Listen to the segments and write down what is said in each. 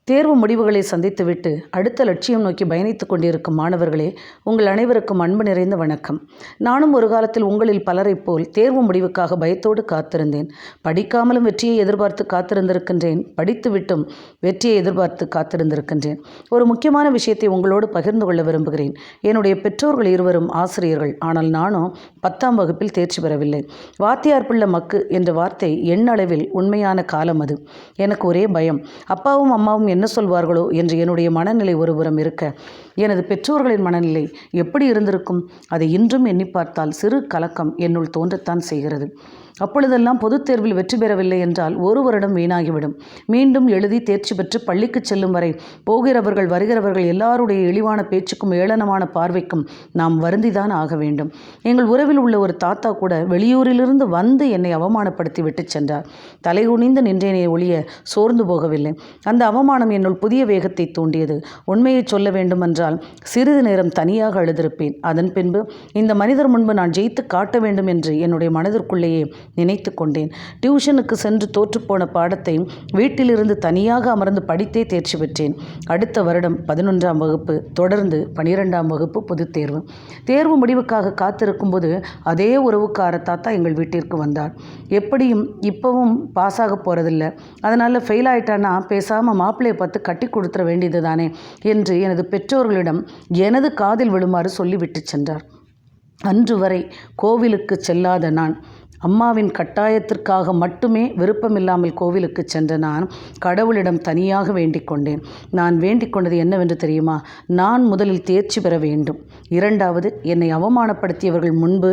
தேர்வு முடிவுகளை சந்தித்துவிட்டு அடுத்த லட்சியம் நோக்கி பயணித்துக் கொண்டிருக்கும் மாணவர்களே, உங்கள் அனைவருக்கும் அன்பு நிறைந்த வணக்கம். நானும் ஒரு காலத்தில் உங்களில் பலரைப் போல் தேர்வு முடிவுக்காக பயத்தோடு காத்திருந்தேன். படிக்காமலும் வெற்றியை எதிர்பார்த்து காத்திருந்திருக்கின்றேன். படித்துவிட்டும் வெற்றியை எதிர்பார்த்து காத்திருந்திருக்கின்றேன். ஒரு முக்கியமான விஷயத்தை உங்களோடு பகிர்ந்து கொள்ள விரும்புகிறேன். என்னுடைய பெற்றோர்கள் இருவரும் ஆசிரியர்கள். ஆனால் நானும் 10ஆம் வகுப்பில் தேர்ச்சி பெறவில்லை. வாத்தியார் பிள்ளை மக்கு என்ற வார்த்தை எண்ணளவில் உண்மையான காலம் அது. எனக்கு ஒரே பயம். அப்பாவும் அம்மாவும் என்ன சொல்வார்களோ என்று என்னுடைய மனநிலை ஒருபுறம் இருக்க, எனது பெற்றோர்களின் மனநிலை எப்படி இருந்திருக்கும்? அதை இன்றும் எண்ணி பார்த்தால் சிறு கலக்கம் என்னுள் தோன்றத்தான் செய்கிறது. அப்பொழுதெல்லாம் பொதுத் தேர்வில் வெற்றி பெறவில்லை என்றால் ஒரு வருடம் வீணாகிவிடும். மீண்டும் எழுதி தேர்ச்சி பெற்று பள்ளிக்கு செல்லும் வரை போகிறவர்கள் வருகிறவர்கள் எல்லாருடைய இழிவான பேச்சுக்கும் ஏளனமான பார்வைக்கும் நாம் வருந்திதான் ஆக வேண்டும். எங்கள் உறவில் உள்ள ஒரு தாத்தா கூட வெளியூரிலிருந்து வந்து என்னை அவமானப்படுத்தி விட்டு சென்றார். தலைகுனிந்து நின்றேனே ஒழிய சோர்ந்து போகவில்லை. அந்த அவமானம் என்னுள் புதிய வேகத்தை தூண்டியது. உண்மையை சொல்ல வேண்டுமென்றால் சிறிது நேரம் தனியாக அழுதிருப்பேன். அதன் பின்பு இந்த மனிதர் முன்பு நான் ஜெயித்து காட்ட வேண்டும் என்று என்னுடைய மனதிற்குள்ளேயே நினைத்து கொண்டேன். டியூஷனுக்கு சென்று தோற்றுப்போன பாடத்தை வீட்டிலிருந்து தனியாக அமர்ந்து படித்தே தேர்ச்சி பெற்றேன். அடுத்த வருடம் 11ஆம் வகுப்பு, தொடர்ந்து 12ஆம் வகுப்பு பொதுத் தேர்வு. தேர்வு முடிவுக்காக காத்திருக்கும் போது அதே உறவுக்கார தாத்தா எங்கள் வீட்டிற்கு வந்தார். எப்படியும் இப்போவும் பாஸாக போகிறதில்ல, அதனால் ஃபெயில் ஆகிட்டான்னா பேசாமல் மாப்பிள்ளையை பார்த்து கட்டி கொடுத்துட வேண்டியது தானே என்று எனது பெற்றோர்களிடம் எனது காதில் விழுமாறு சொல்லிவிட்டு சென்றார். அன்று வரை கோவிலுக்கு செல்லாத நான், அம்மாவின் கட்டாயத்திற்காக மட்டுமே விருப்பமில்லாமல் கோவிலுக்கு சென்ற நான் கடவுளிடம் தனியாக வேண்டிக் கொண்டேன். நான் வேண்டிக் கொண்டது என்னவென்று தெரியுமா? நான் முதலில் தேர்ச்சி பெற வேண்டும். இரண்டாவது, என்னை அவமானப்படுத்தியவர்கள் முன்பு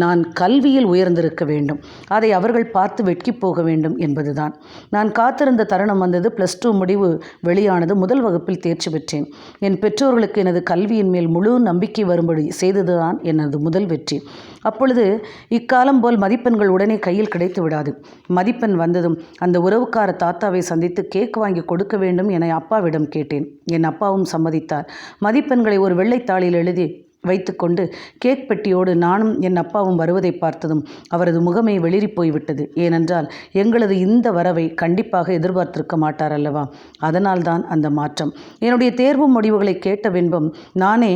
நான் கல்வியில் உயர்ந்திருக்க வேண்டும். அதை அவர்கள் பார்த்து வெட்கி போக வேண்டும் என்பதுதான். நான் காத்திருந்த தருணம் வந்தது. +2 முடிவு வெளியானது. முதல் வகுப்பில் தேர்ச்சி பெற்றேன். என் பெற்றோர்களுக்கு எனது கல்வியின் மேல் முழு நம்பிக்கை வரும்படி செய்ததுதான் எனது முதல் வெற்றி. அப்பொழுது இக்காலம் போல் மதிப்பெண்கள் உடனே கையில் கிடைத்து விடாது. மதிப்பெண் வந்ததும் அந்த உறவுக்கார தாத்தாவை சந்தித்து கேக் வாங்கி கொடுக்க வேண்டும் என அப்பாவிடம் கேட்டேன். என் அப்பாவும் சம்மதித்தார். மதிப்பெண்களை ஒரு வெள்ளைத்தாளில் எழுதி வைத்துக்கொண்டு கேக் பெட்டியோடு நானும் என் அப்பாவும் வருவதை பார்த்ததும் அவரது முகமே வெளிரி போய்விட்டது. ஏனென்றால் எங்களது இந்த வரவை கண்டிப்பாக எதிர்பார்த்திருக்க மாட்டார் அல்லவா? அதனால்தான் அந்த மாற்றம். என்னுடைய தேர்வு முடிவுகளை கேட்ட பின்பும் நானே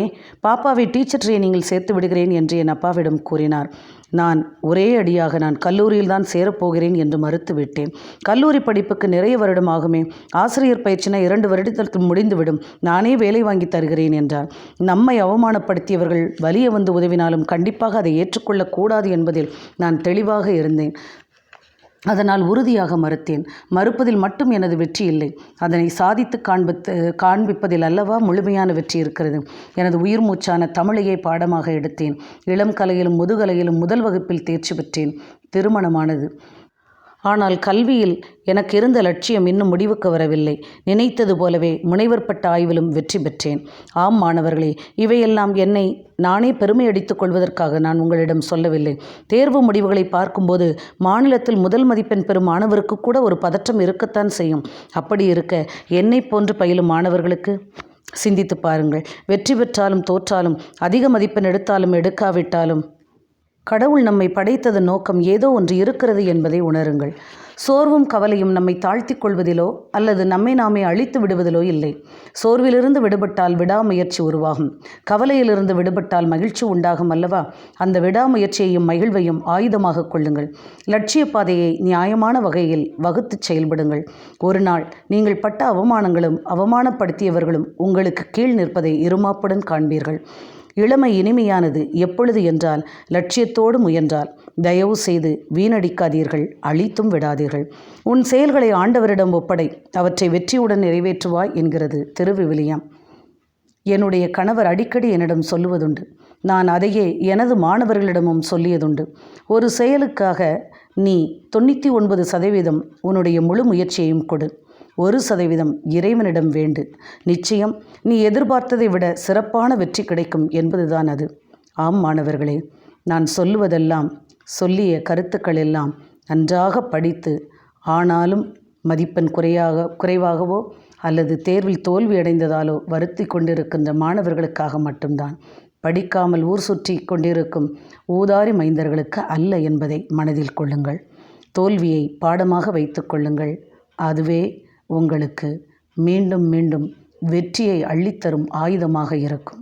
பாப்பாவை டீச்சர் ட்ரைனிங்கில் சேர்த்து விடுகிறேன் என்று என் அப்பாவிடம் கூறினார். நான் ஒரே அடியாக நான் கல்லூரியில் தான் சேரப்போகிறேன் என்று மறுத்துவிட்டேன். கல்லூரி படிப்புக்கு நிறைய வருடம் ஆகுமே, ஆசிரியர் பயிற்சினா 2 வருடத்திற்கு முடிந்துவிடும், நானே வேலை வாங்கி தருகிறேன் என்றார். நம்மை அவமானப்படுத்தியவர்கள் வலிய வந்து உதவினாலும் கண்டிப்பாக அதை ஏற்றுக்கொள்ளக்கூடாது என்பதில் நான் தெளிவாக இருந்தேன். அதனால் உறுதியாக மறுத்தேன். மறுப்பதில் மட்டும் எனது வெற்றி இல்லை, அதனை சாதித்து காண்பிப்பதில் அல்லவா முழுமையான வெற்றி இருக்கிறது. எனது உயிர் மூச்சான தமிழையை பாடமாக எடுத்தேன். இளம் கலையிலும் முதுகலையிலும் முதல் வகுப்பில் தேர்ச்சி பெற்றேன். திருமணமானது. ஆனால் கல்வியில் எனக்கு இருந்த லட்சியம் இன்னும் முடிவுக்கு வரவில்லை. நினைத்தது போலவே முனைவர் பட்ட ஆய்விலும் வெற்றி பெற்றேன். ஆம் மாணவர்களே, இவையெல்லாம் என்னை நானே பெருமை அடித்துக் கொள்வதற்காக நான் உங்களிடம் சொல்லவில்லை. தேர்வு முடிவுகளை பார்க்கும்போது மாநிலத்தில் முதல் மதிப்பெண் பெறும் மாணவருக்கு கூட ஒரு பதற்றம் இருக்கத்தான் செய்யும். அப்படி இருக்க என்னை போன்று பயிலும் மாணவர்களுக்கு சிந்தித்து பாருங்கள். வெற்றி பெற்றாலும் தோற்றாலும், அதிக மதிப்பெண் எடுத்தாலும் எடுக்காவிட்டாலும், கடவுள் நம்மை படைத்தது நோக்கம் ஏதோ ஒன்று இருக்கிறது என்பதை உணருங்கள். சோர்வும் கவலையும் நம்மை தாழ்த்திக் கொள்வதிலோ அல்லது நம்மை நாமே அழித்து விடுவதிலோ இல்லை. சோர்விலிருந்து விடுபட்டால் விடாமுயற்சி உருவாகும். கவலையிலிருந்து விடுபட்டால் மகிழ்ச்சி உண்டாகும் அல்லவா? அந்த விடாமுயற்சியையும் மகிழ்வையும் ஆயுதமாக கொள்ளுங்கள். லட்சிய பாதையை நியாயமான வகையில் வகுத்து செயல்படுங்கள். ஒரு நாள் நீங்கள் பட்ட அவமானங்களும் அவமானப்படுத்தியவர்களும் உங்களுக்கு கீழ் நிற்பதை இருமாப்புடன் காண்பீர்கள். இளமை இனிமையானது எப்பொழுது என்றால் லட்சியத்தோடு முயன்றால். தயவு செய்து வீணடிக்காதீர்கள், அழித்தும் விடாதீர்கள். உன் செயல்களை ஆண்டவரிடம் ஒப்படை, அவற்றை வெற்றியுடன் நிறைவேற்றுவாய் என்கிறது திருவிவிலியம். என்னுடைய கணவர் அடிக்கடி என்னிடம் சொல்லுவதுண்டு. நான் அதையே எனது மாணவர்களிடமும் சொல்லியதுண்டு. ஒரு செயலுக்காக நீ 99% உன்னுடைய முழு முயற்சியையும் கொடு. 1% இறைவனிடம் வேண்டு. நிச்சயம் நீ எதிர்பார்த்ததை விட சிறப்பான வெற்றி கிடைக்கும் என்பதுதான் அது. ஆம் மாணவர்களே, நான் சொல்லுவதெல்லாம், சொல்லிய கருத்துக்கள் எல்லாம் நன்றாக படித்து ஆனாலும் மதிப்பெண் குறைவாகவோ அல்லது தேர்வில் தோல்வி அடைந்ததாலோ வருத்தி கொண்டிருக்கின்ற மாணவர்களுக்காக மட்டும்தான். படிக்காமல் ஊர் சுற்றி கொண்டிருக்கும் ஊதாரி மைந்தர்களுக்கு அல்ல என்பதை மனதில் கொள்ளுங்கள். தோல்வியை பாடமாக வைத்து கொள்ளுங்கள். அதுவே உங்களுக்கு மீண்டும் மீண்டும் வெற்றியை அள்ளித்தரும் ஆயுதமாக இருக்கும்.